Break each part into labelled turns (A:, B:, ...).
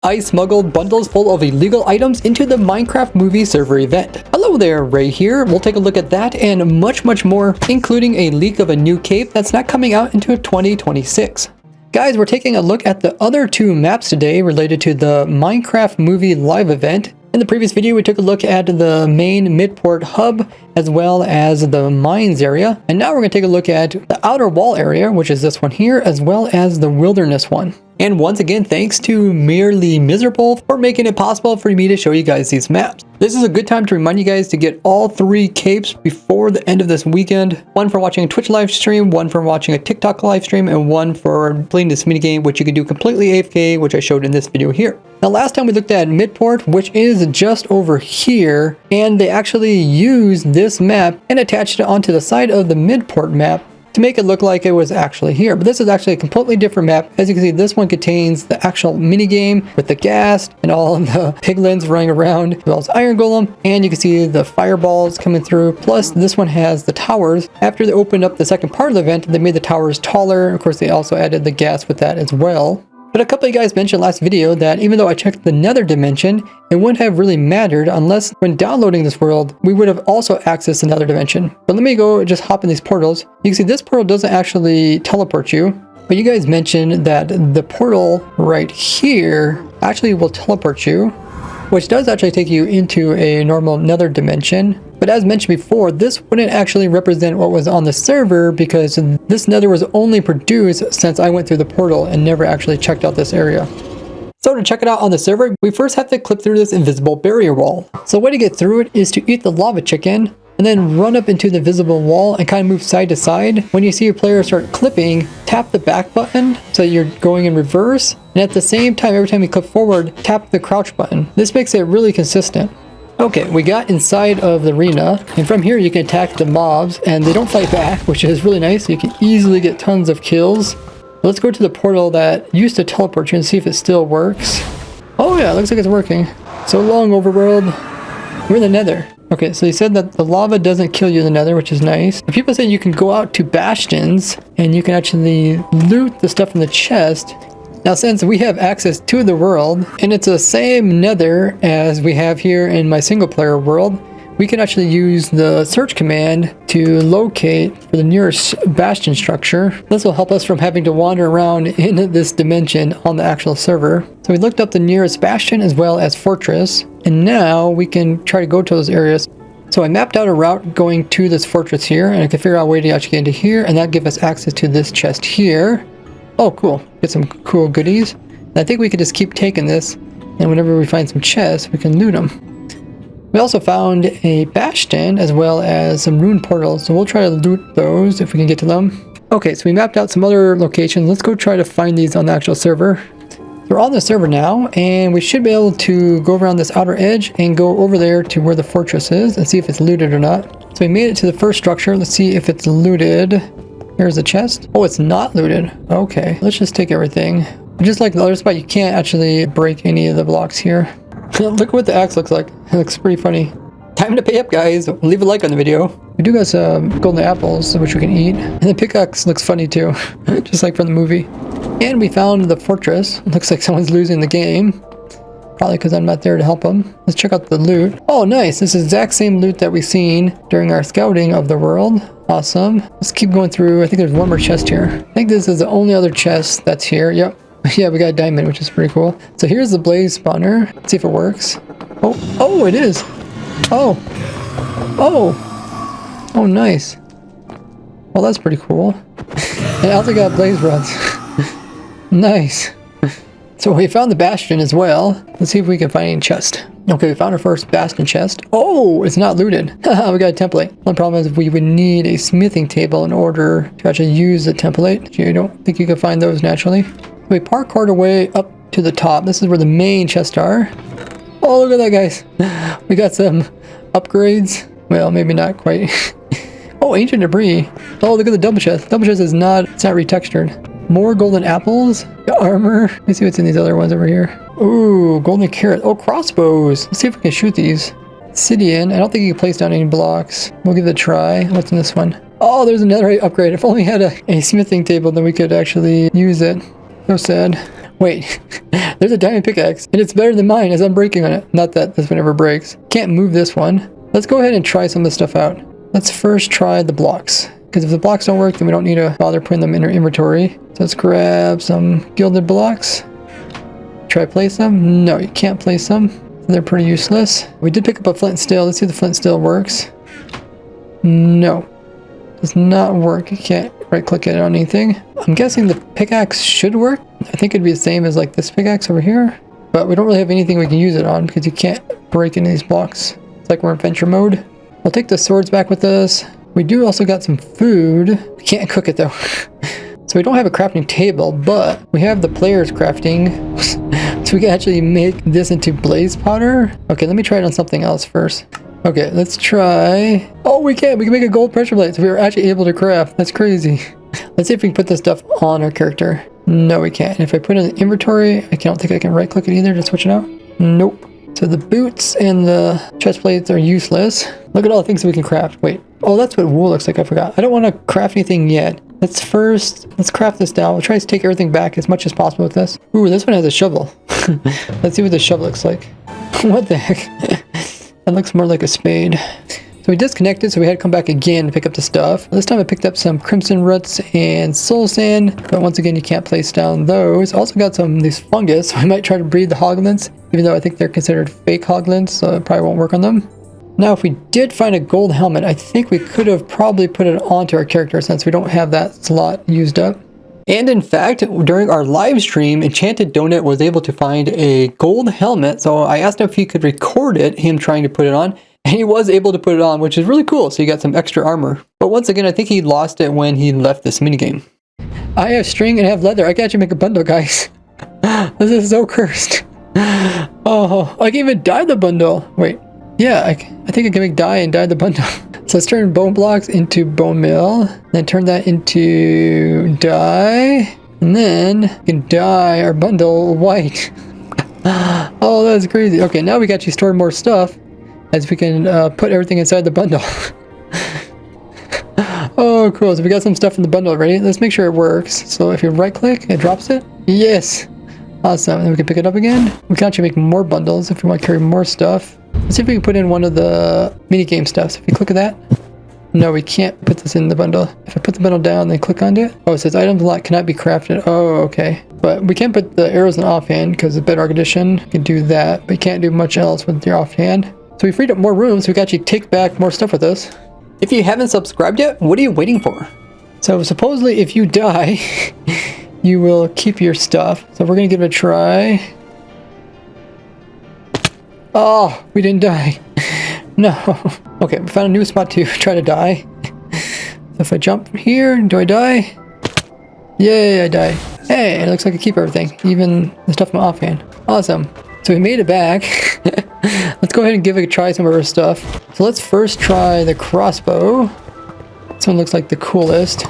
A: I smuggled bundles full of illegal items into the Minecraft movie server event. Hello there, Ray here. We'll take a look at that and much more, including a leak of a new cape that's not coming out until 2026. Guys, we're taking a look at the other two maps today related to the Minecraft movie live event. In the previous video, we took a look at the main Midport hub as well as the mines area. And now we're going to take a look at the outer wall area, which is this one here, as well as the wilderness one. And once again, thanks to Merely Miserable for making it possible for me to show you guys these maps. This is a good time to remind you guys to get all 3 capes before the end of this weekend. One for watching a Twitch live stream, one for watching a TikTok live stream, and one for playing this minigame, which you can do completely AFK, which I showed in this video here. Now, last time we looked at Midport, which is just over here, and they actually used this map and attached it onto the side of the Midport map to make it look like it was actually here. But this is actually a completely different map. As you can see, this one contains the actual minigame with the ghast and all of the piglins running around, as well as iron golem, and you can see the fireballs coming through. Plus, this one has the towers. After they opened up the second part of the event, they made the towers taller. Of course, they also added the ghast with that as well. But a couple of you guys mentioned last video that even though I checked the Nether dimension, it wouldn't have really mattered unless when downloading this world, we would have also accessed another dimension. But let me go just hop in these portals. You can see this portal doesn't actually teleport you, but you guys mentioned that the portal right here actually will teleport you, which does actually take you into a normal Nether dimension. But as mentioned before, this wouldn't actually represent what was on the server because this Nether was only produced since I went through the portal and never actually checked out this area. So to check it out on the server, we first have to clip through this invisible barrier wall. So the way to get through it is to eat the lava chicken and then run up into the visible wall and kind of move side to side. When you see your player start clipping, tap the back button so you're going in reverse. And at the same time, every time you clip forward, tap the crouch button. This makes it really consistent. Okay, we got inside of the arena, and from here you can attack the mobs, and they don't fight back, which is really nice. You can easily get tons of kills. Let's go to the portal that used to teleport you and see if it still works. Oh yeah, it looks like it's working. So long, overworld. We're in the Nether. Okay, so he said that the lava doesn't kill you in the Nether, which is nice. But people say you can go out to bastions, and you can actually loot the stuff in the chest. Now, since we have access to the world, and it's the same Nether as we have here in my single player world, we can actually use the search command to locate for the nearest bastion structure. This will help us from having to wander around in this dimension on the actual server. So we looked up the nearest bastion as well as fortress, and now we can try to go to those areas. So I mapped out a route going to this fortress here, and I can figure out a way to actually get into here, and that gives us access to this chest here. Oh, cool. Get some cool goodies. And I think we could just keep taking this, and whenever we find some chests, we can loot them. We also found a bastion as well as some rune portals, so we'll try to loot those if we can get to them. Okay, so we mapped out some other locations. Let's go try to find these on the actual server. We're on the server now, and we should be able to go around this outer edge and go over there to where the fortress is and see if it's looted or not. So we made it to the first structure. Let's see if it's looted. Here's the chest. Oh, it's not looted. Okay, let's just take everything. Just like the other spot, you can't actually break any of the blocks here. Look what the axe looks like. It looks pretty funny. Time to pay up, guys. Leave a like on the video. We do got some golden apples, which we can eat. And the pickaxe looks funny too, just like from the movie. And we found the fortress. It looks like someone's losing the game. Probably because I'm not there to help them. Let's check out the loot. Oh, nice. This is the exact same loot that we've seen during our scouting of the world. Awesome. Let's keep going through. I think there's one more chest here. I think this is the only other chest that's here. Yep. Yeah, we got a diamond, which is pretty cool. So here's the blaze spawner. Let's see if it works. Oh, it is. Oh. Oh, nice. Well, that's pretty cool. And I also got blaze rods. Nice. So we found the bastion as well. Let's see if we can find any chest. Okay, we found our first bastion chest. Oh, it's not looted. We got a template. One problem is we would need a smithing table in order to actually use the template. You don't think you can find those naturally. We parkoured our way up to the top. This is where the main chests are. Oh, look at that, guys. We got some upgrades. Well, maybe not quite. Oh, ancient debris. Oh, look at the double chest. Double chest is not, it's not retextured. More golden apples, armor. Let me see what's in these other ones over here. Ooh, golden carrot. Oh, crossbows. Let's see if we can shoot these. Obsidian. I don't think you can place down any blocks. We'll give it a try. What's in this one? Oh, there's another upgrade. If only we had a smithing table, then we could actually use it. So sad. Wait, there's a diamond pickaxe, and it's better than mine as I'm breaking on it. Not that this one ever breaks. Can't move this one. Let's go ahead and try some of this stuff out. Let's first try the blocks, because if the blocks don't work, then we don't need to bother putting them in our inventory. So let's grab some gilded blocks. Try to place them. No, you can't place them. They're pretty useless. We did pick up a flint and steel. Let's see if the flint and steel works. No. Does not work. You can't right click it on anything. I'm guessing the pickaxe should work. I think it'd be the same as like this pickaxe over here. But we don't really have anything we can use it on because you can't break any of these blocks. It's like we're in adventure mode. We'll take the swords back with us. We do also got some food. We can't cook it though. So we don't have a crafting table, but we have the player's crafting. So we can actually make this into blaze powder. Okay, let me try it on something else first. Okay, let's try. Oh, we can make a gold pressure plate. So we were actually able to craft. That's crazy. Let's see if we can put this stuff on our character. No, we can't. And if I put it in the inventory, I don't think I can right click it either to switch it out. Nope. So the boots and the chest plates are useless. Look at all the things we can craft. Wait. Oh, that's what wool looks like. I forgot. I don't want to craft anything yet. Let's craft this down. We'll try to take everything back as much as possible with this. Ooh, this one has a shovel. Let's see what the shovel looks like. What the heck? That looks more like a spade. So we disconnected, so we had to come back again to pick up the stuff. This time I picked up some crimson roots and soul sand, but once again you can't place down those. Also got some of these fungus, so I might try to breed the hoglins, even though I think they're considered fake hoglins, so it probably won't work on them. Now if we did find a gold helmet, I think we could have probably put it onto our character since we don't have that slot used up. And in fact, during our live stream, Enchanted Donut was able to find a gold helmet. So I asked him if he could record it, him trying to put it on, and he was able to put it on, which is really cool. So you got some extra armor. But once again, I think he lost it when he left this minigame. I have string and have leather. I can actually make a bundle, guys. This is so cursed. Oh, I can even dye the bundle. Wait, yeah, I think I can make dye and dye the bundle. So let's turn bone blocks into bone meal, then turn that into dye, and then we can dye our bundle white. Oh, that's crazy. Okay, now we can actually store more stuff as we can put everything inside the bundle. Oh, cool. So we got some stuff in the bundle already. Let's make sure it works. So if you right click, it drops it. Yes. Awesome. And then we can pick it up again. We can actually make more bundles if we want to carry more stuff. Let's see if we can put in one of the minigame stuff. So if you click on that, no, we can't put this in the bundle. If I put the bundle down, then click onto it. Oh, it says items locked cannot be crafted. Oh, okay. But we can put the arrows in offhand because of bedrock edition. You can do that, but you can't do much else with your offhand. So we freed up more room, so we can actually take back more stuff with us. If you haven't subscribed yet, what are you waiting for? So supposedly if you die, you will keep your stuff. So we're gonna give it a try. Oh, we didn't die. No. Okay, we found a new spot to try to die. So if I jump from here, do I die? Yay, I die. Hey, it looks like I keep everything, even the stuff from offhand. Awesome. So we made it back. Let's go ahead and give it a try some of our stuff. So let's first try the crossbow. This one looks like the coolest.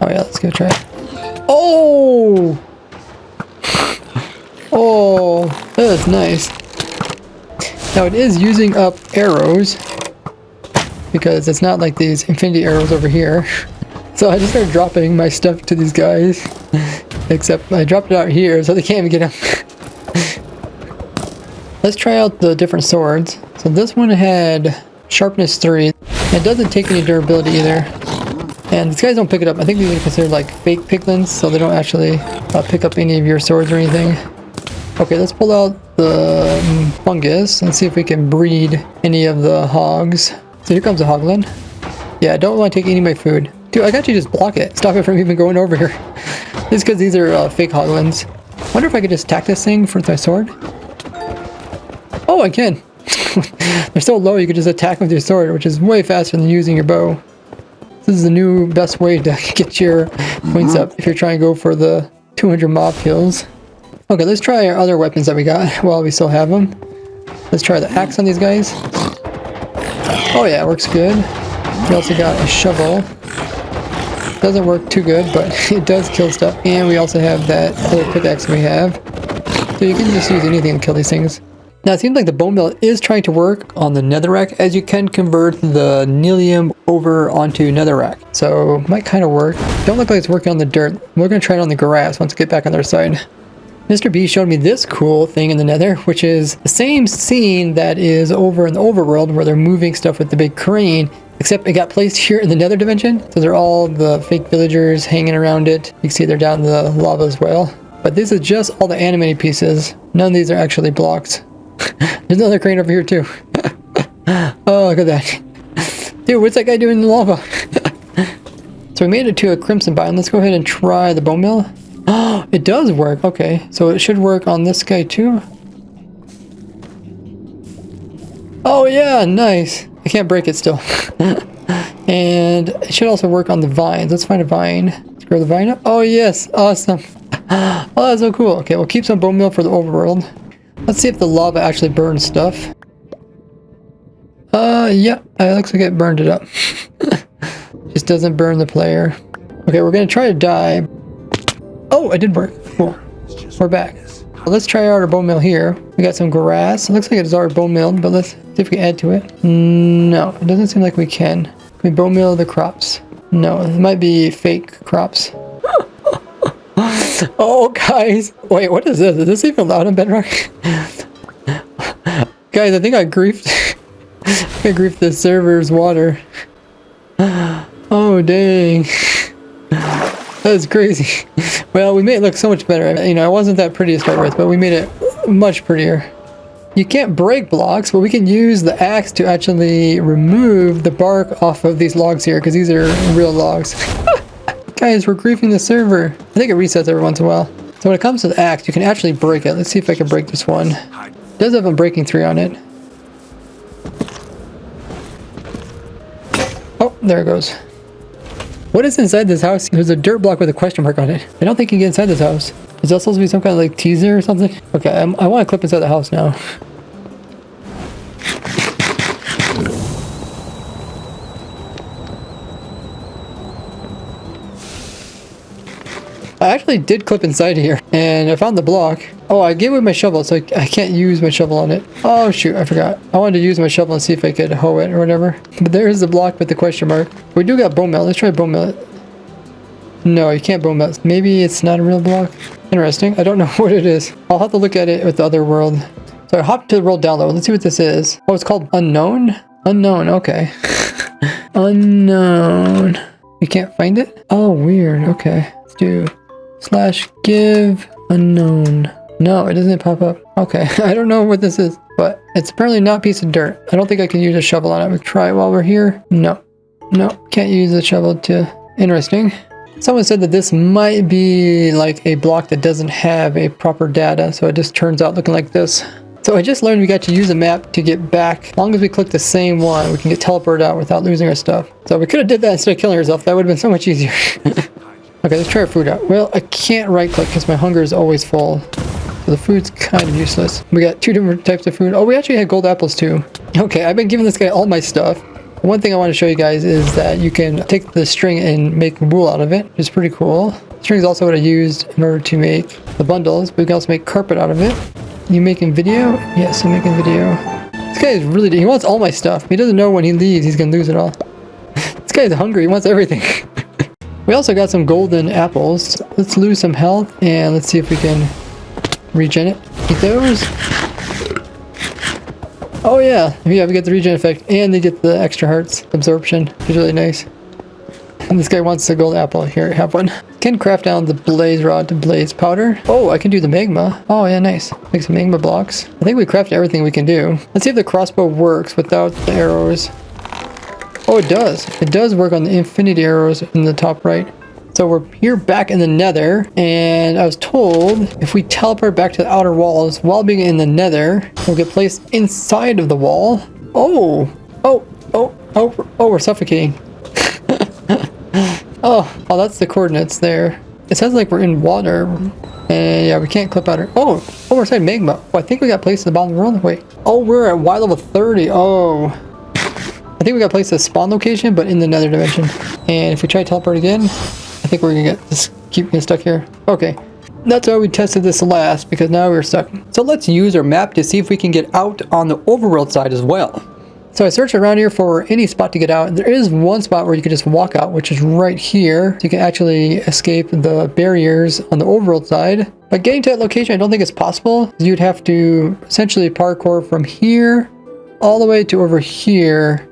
A: Oh yeah, let's give it a try. Oh! Oh, that's nice. Now it is using up arrows because it's not like these infinity arrows over here. So I just started dropping my stuff to these guys, except I dropped it out here so they can't even get them. Let's try out the different swords. So this one had sharpness 3. It doesn't take any durability either. And these guys don't pick it up. I think these are considered like fake piglins, so they don't actually pick up any of your swords or anything. Okay, let's pull out the fungus and see if we can breed any of the hogs. So here comes a hoglin. Yeah, I don't want to take any of my food. Dude, I got you just block it. Stop it from even going over here. Just because these are fake hoglins. Wonder if I could just attack this thing with my sword. Oh, I can. They're so low you could just attack with your sword, which is way faster than using your bow. This is the new best way to get your points up if you're trying to go for the 200 mob kills. Okay, let's try our other weapons that we got while we still have them. Let's try the axe on these guys. Oh yeah, it works good. We also got a shovel. Doesn't work too good, but it does kill stuff. And we also have that other pickaxe we have. So you can just use anything to kill these things. Now it seems like the bone meal is trying to work on the netherrack, as you can convert the nelium over onto netherrack. So might kind of work. Don't look like it's working on the dirt. We're going to try it on the grass once we get back on their side. Mr. B showed me this cool thing in the nether, which is the same scene that is over in the overworld where they're moving stuff with the big crane, except it got placed here in the nether dimension. So they're all the fake villagers hanging around it. You can see they're down in the lava as well. But this is just all the animated pieces. None of these are actually blocks. There's another crane over here too. Oh, look at that. Dude, what's that guy doing in the lava? So we made it to a crimson biome. Let's go ahead and try the bone meal. Oh, it does work. Okay, so it should work on this guy too. Oh yeah, nice. I can't break it still. And it should also work on the vines. Let's find a vine. Let's grow the vine up. Oh yes, awesome. Oh, that's so cool. Okay, we'll keep some bone meal for the overworld. Let's see if the lava actually burns stuff. Yeah, it looks like it burned it up. Just doesn't burn the player. Okay, we're gonna try to die. Oh, it did work. Cool. We're back. Let's try out our bone meal here. We got some grass. It looks like it's already bone milled, but let's see if we can add to it. No, it doesn't seem like we can. Can we bone meal the crops? No, it might be fake crops. Oh, guys. Wait, what is this? Is this even allowed on Bedrock? Guys, I think I griefed. I griefed the server's water. Oh, dang. That's crazy. Well, we made it look so much better. You know, it wasn't that pretty to start with, but we made it much prettier. You can't break blocks, but we can use the axe to actually remove the bark off of these logs here, because these are real logs. Guys, we're griefing the server. I think it resets every once in a while. So when it comes to the axe, you can actually break it. Let's see if I can break this one. It does have a breaking 3 on it. Oh, there it goes. What is inside this house? There's a dirt block with a question mark on it. I don't think you can get inside this house. Is that supposed to be some kind of like teaser or something? Okay, I want to clip inside the house now. I actually did clip inside here, and I found the block. Oh, I gave away my shovel, so I can't use my shovel on it. Oh shoot, I forgot. I wanted to use my shovel and see if I could hoe it or whatever. But there's the block with the question mark. We do got bone meal. Let's try bone meal it. No, you can't bone meal it. Maybe it's not a real block. Interesting. I don't know what it is. I'll have to look at it with the other world. So I hopped to the world download. Let's see what this is. Oh, it's called unknown? Unknown, okay. Unknown. You can't find it? Oh, weird. Okay. Let's do /give unknown. No, it doesn't pop up. Okay, I don't know what this is, but it's apparently not a piece of dirt. I don't think I can use a shovel on it. We'll try it while we're here. No, can't use the shovel to... Interesting. Someone said that this might be like a block that doesn't have a proper data, so it just turns out looking like this. So I just learned we got to use a map to get back. As long as we click the same one, we can get teleported out without losing our stuff. So we could have did that instead of killing ourselves. That would have been so much easier. Okay, let's try our food out. Well, I can't right click because my hunger is always full. So the food's kind of useless. We got 2 different types of food. Oh, we actually had gold apples too. Okay, I've been giving this guy all my stuff. One thing I want to show you guys is that you can take the string and make wool out of it, which is pretty cool. String is also what I used in order to make the bundles, but we can also make carpet out of it. You making video? Yes, I'm making video. This guy is really... He wants all my stuff. He doesn't know when he leaves he's going to lose it all. This guy is hungry. He wants everything. We also got some golden apples. Let's lose some health and let's see if we can regen it. Eat those. Oh yeah, we get the regen effect and they get the extra hearts absorption, which is really nice. And this guy wants the gold apple. Here, have one. Can craft down the blaze rod to blaze powder. Oh, I can do the magma. Oh yeah, nice. Make some magma blocks. I think we crafted everything we can do. Let's see if the crossbow works without the arrows. Oh, it does. It does work on the infinity arrows in the top right. So we're here back in the nether, and I was told if we teleport back to the outer walls while being in the nether, we'll get placed inside of the wall. Oh, we're suffocating. Oh, that's the coordinates there. It sounds like we're in water, and yeah, we can't clip out our... Oh, we're inside magma. Oh, I think we got placed at the bottom of the world. Wait. Oh, we're at Y level 30. Oh. I think we got placed at the spawn location, but in the nether dimension. And if we try to teleport again, I think we're gonna keep getting stuck here. Okay. That's why we tested this last, because now we're stuck. So let's use our map to see if we can get out on the overworld side as well. So I searched around here for any spot to get out. There is one spot where you can just walk out, which is right here. So you can actually escape the barriers on the overworld side. But getting to that location, I don't think it's possible. You'd have to essentially parkour from here all the way to over here.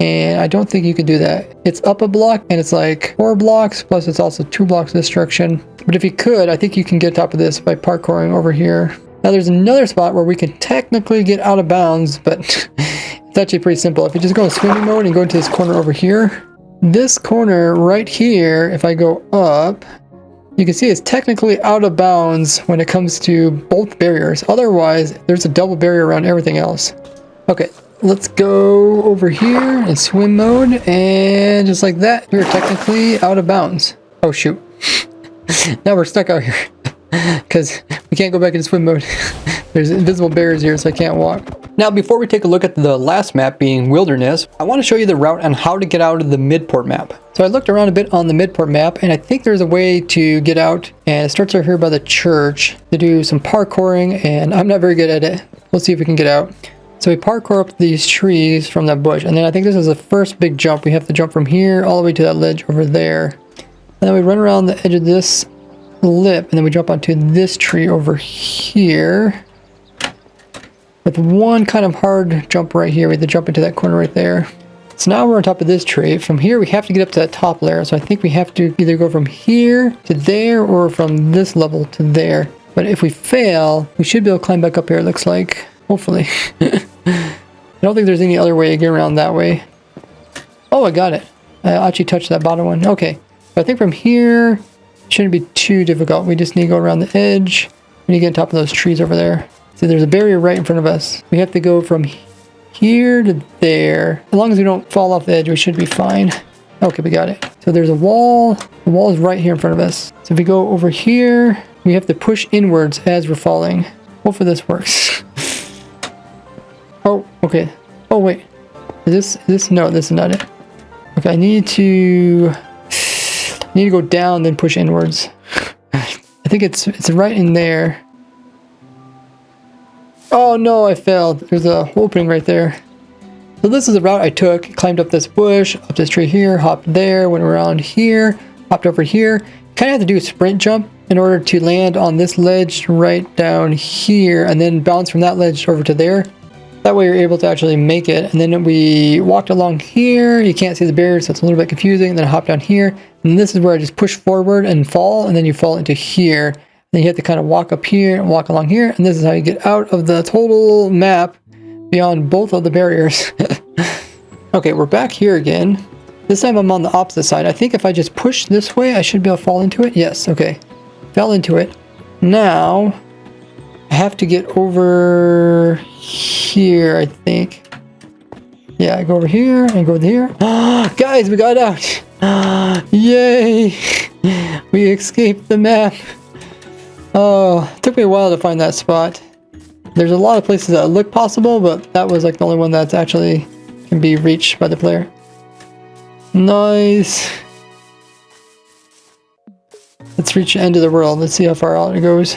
A: And I don't think you can do that. It's up a block and it's like 4 blocks, plus it's also 2 blocks of destruction. But if you could, I think you can get top of this by parkouring over here. Now there's another spot where we can technically get out of bounds, but it's actually pretty simple. If you just go in swimming mode and go into this corner over here, this corner right here, if I go up, you can see it's technically out of bounds when it comes to both barriers. Otherwise, there's a double barrier around everything else. Okay. Let's go over here in swim mode, and just like that, we're technically out of bounds. Oh shoot. Now we're stuck out here because we can't go back into swim mode. There's invisible barriers here, so I can't walk. Now, before we take a look at the last map being Wilderness, I want to show you the route on how to get out of the Midport map. So I looked around a bit on the Midport map, and I think there's a way to get out, and it starts right here by the church to do some parkouring, and I'm not very good at it. We'll see if we can get out. So we parkour up these trees from that bush, and then I think this is the first big jump. We have to jump from here all the way to that ledge over there. And then we run around the edge of this lip, and then we jump onto this tree over here. With one kind of hard jump right here. We have to jump into that corner right there. So now we're on top of this tree. From here, we have to get up to that top layer. So I think we have to either go from here to there or from this level to there. But if we fail, we should be able to climb back up here, it looks like. Hopefully. I don't think there's any other way to get around that way. Oh, I got it. I actually touched that bottom one. Okay. But I think from here, it shouldn't be too difficult. We just need to go around the edge. We need to get on top of those trees over there. See, there's a barrier right in front of us. We have to go from here to there. As long as we don't fall off the edge, we should be fine. Okay, we got it. So there's a wall. The wall is right here in front of us. So if we go over here, we have to push inwards as we're falling. Hopefully this works. Oh, okay. Oh, wait. Is this? No, this is not it. Okay, I need to go down, then push inwards. I think it's right in there. Oh no, I failed. There's a opening right there. So this is the route I took. Climbed up this bush, up this tree here, hopped there, went around here, hopped over here. Kind of have to do a sprint jump in order to land on this ledge right down here, and then bounce from that ledge over to there. That way you're able to actually make it. And then we walked along here. You can't see the barrier, so it's a little bit confusing. And then I hop down here. And this is where I just push forward and fall. And then you fall into here. And then you have to kind of walk up here and walk along here. And this is how you get out of the total map beyond both of the barriers. Okay, we're back here again. This time I'm on the opposite side. I think if I just push this way, I should be able to fall into it. Yes, okay. Fell into it. Now, I have to get over here, I think. Yeah, I go over here and go over here. Guys, we got out. Yay. We escaped the map. Oh, it took me a while to find that spot. There's a lot of places that look possible, but that was like the only one that's actually can be reached by the player. Nice. Let's reach the end of the world. Let's see how far out it goes.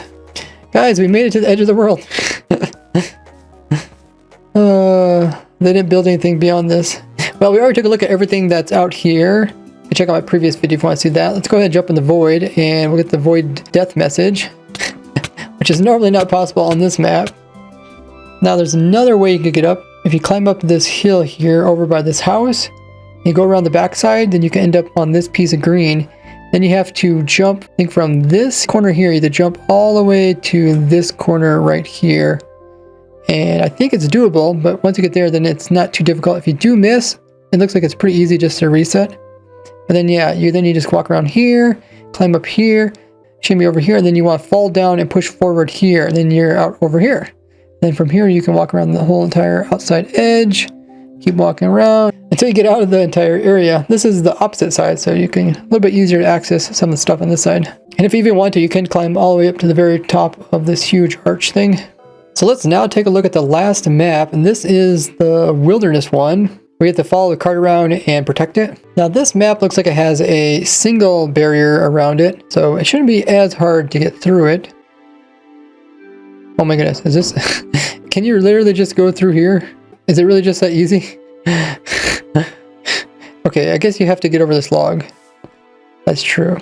A: Guys, we made it to the edge of the world. They didn't build anything beyond this. Well, we already took a look at everything that's out here. Check out my previous video if you want to see that. Let's go ahead and jump in the void, and we'll get the void death message, which is normally not possible on this map. Now, there's another way you could get up. If you climb up this hill here over by this house, you go around the backside, then you can end up on this piece of green. Then you have to jump, I think from this corner here, you have to jump all the way to this corner right here. And I think it's doable, but once you get there, then it's not too difficult. If you do miss, it looks like it's pretty easy just to reset. But then, yeah, you just walk around here, climb up here, shimmy over here, and then you want to fall down and push forward here, and then you're out over here. Then from here, you can walk around the whole entire outside edge, keep walking around until you get out of the entire area. This is the opposite side, so you can a little bit easier to access some of the stuff on this side. And if you even want to, you can climb all the way up to the very top of this huge arch thing. So let's now take a look at the last map, and this is the wilderness one. We have to follow the cart around and protect it. Now this map looks like it has a single barrier around it, so it shouldn't be as hard to get through it. Oh my goodness, is this... Can you literally just go through here? Is it really just that easy? Okay, I guess you have to get over this log. That's true.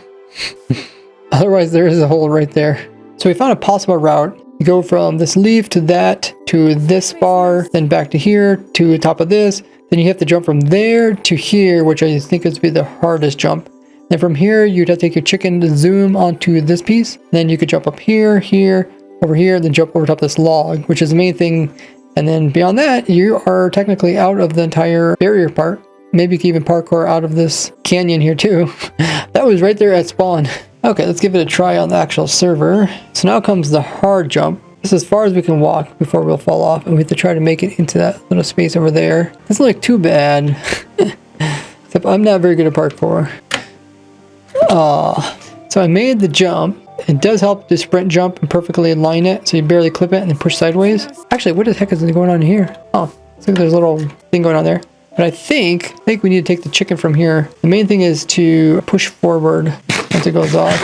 A: Otherwise there is a hole right there. So we found a possible route. You go from this leaf to that, to this bar, then back to here, to the top of this. Then you have to jump from there to here, which I think is be the hardest jump. Then from here, you'd have to take your chicken to zoom onto this piece. Then you could jump up here, here, over here, then jump over top this log, which is the main thing. And then beyond that, you are technically out of the entire barrier part. Maybe you can even parkour out of this canyon here too. That was right there at spawn. Okay, let's give it a try on the actual server. So now comes the hard jump. This is as far as we can walk before we'll fall off, and we have to try to make it into that little space over there. Doesn't look too bad. Except I'm not very good at parkour. So I made the jump. It does help to sprint jump and perfectly align it, so you barely clip it and then push sideways. Actually, what the heck is going on here? Oh, looks like there's a little thing going on there. But I think we need to take the chicken from here. The main thing is to push forward once it goes off.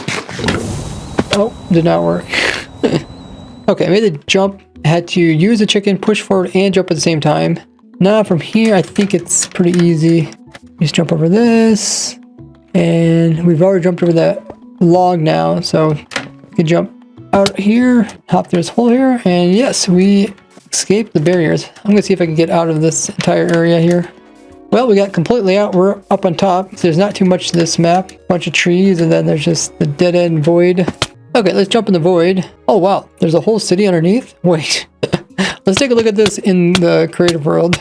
A: Oh, did not work. Okay, I made the jump. I had to use the chicken, push forward, and jump at the same time. Now from here, I think it's pretty easy. Just jump over this. And we've already jumped over that log now, so we can jump out here, hop through this hole here, and yes, we escaped the barriers. I'm gonna see if I can get out of this entire area here. Well, we got completely out. We're up on top. So there's not too much to this map. Bunch of trees, and then there's just the dead end void. Okay, let's jump in the void. Oh wow, there's a whole city underneath. Wait, let's take a look at this in the creative world.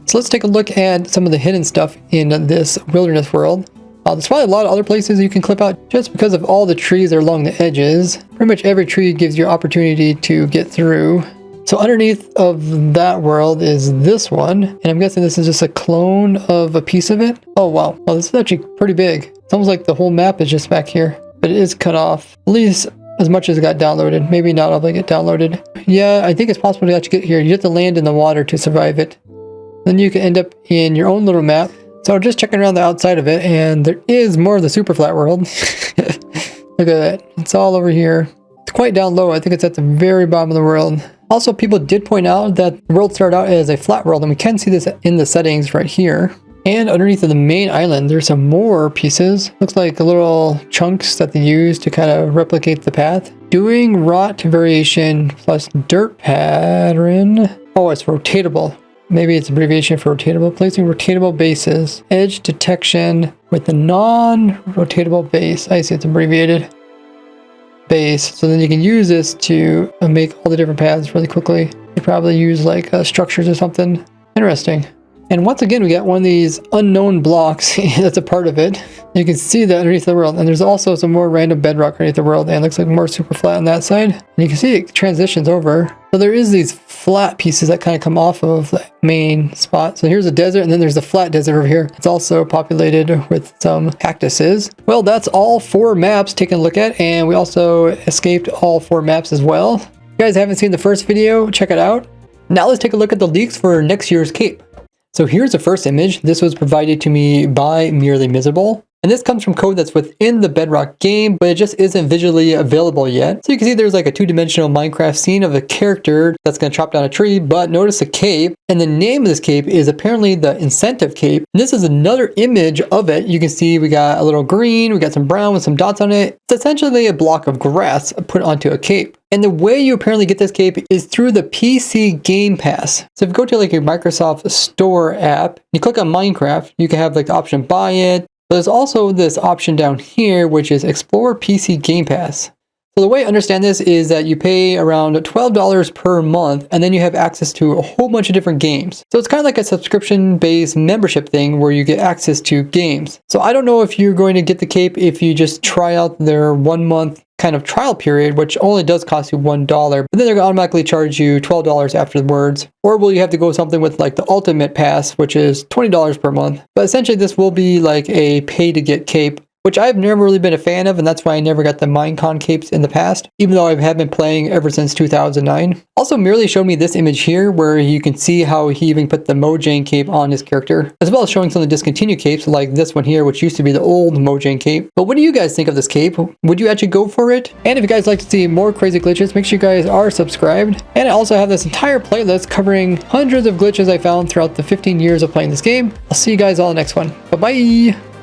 A: So let's take a look at some of the hidden stuff in this wilderness world. There's probably a lot of other places you can clip out just because of all the trees that are along the edges. Pretty much every tree gives you opportunity to get through. So underneath of that world is this one, and I'm guessing this is just a clone of a piece of it. Oh wow, well this is actually pretty big. It's almost like the whole map is just back here, but it is cut off, at least as much as it got downloaded. Maybe not all of it get downloaded. Yeah, I think it's possible to actually get here. You have to land in the water to survive it. Then you can end up in your own little map. So just checking around the outside of it, and there is more of the super flat world. Look at that. It's all over here. It's quite down low. I think it's at the very bottom of the world. Also, people did point out that the world started out as a flat world, and we can see this in the settings right here. And underneath of the main island, there's some more pieces. Looks like little chunks that they use to kind of replicate the path. Doing rot variation plus dirt pattern. Oh, it's rotatable. Maybe it's abbreviation for rotatable. Placing rotatable bases. Edge detection with the non-rotatable base. I see it's abbreviated. Base. So then you can use this to make all the different paths really quickly. You probably use like structures or something. Interesting. And once again, we got one of these unknown blocks that's a part of it. You can see that underneath the world. And there's also some more random bedrock underneath the world. And it looks like more super flat on that side. And you can see it transitions over. So there is these flat pieces that kind of come off of the main spot. So here's a desert, and then there's a flat desert over here. It's also populated with some cactuses. Well, that's all 4 maps taken a look at. And we also escaped all 4 maps as well. If you guys haven't seen the first video, check it out. Now let's take a look at the leaks for next year's cape. So here's the first image. This was provided to me by Merely Miserable. And this comes from code that's within the Bedrock game, but it just isn't visually available yet. So you can see there's like a 2-dimensional Minecraft scene of a character that's going to chop down a tree, but notice a cape. And the name of this cape is apparently the incentive cape. And this is another image of it. You can see we got a little green, we got some brown with some dots on it. It's essentially a block of grass put onto a cape. And the way you apparently get this cape is through the PC Game Pass. So if you go to like your Microsoft Store app, you click on Minecraft, you can have like the option buy it. But there's also this option down here, which is Explore PC Game Pass. So the way I understand this is that you pay around $12 per month, and then you have access to a whole bunch of different games. So it's kind of like a subscription-based membership thing where you get access to games. So I don't know if you're going to get the cape if you just try out their 1-month kind of trial period, which only does cost you $1, but then they're going to automatically charge you $12 afterwards. Or will you have to go something with like the Ultimate Pass, which is $20 per month. But essentially this will be like a pay to get cape, which I've never really been a fan of, and that's why I never got the Minecon capes in the past, even though I have been playing ever since 2009. Also, merely showed me this image here, where you can see how he even put the Mojang cape on his character, as well as showing some of the discontinued capes, like this one here, which used to be the old Mojang cape. But what do you guys think of this cape? Would you actually go for it? And if you guys like to see more crazy glitches, make sure you guys are subscribed. And I also have this entire playlist covering hundreds of glitches I found throughout the 15 years of playing this game. I'll see you guys all in the next one. Bye-bye!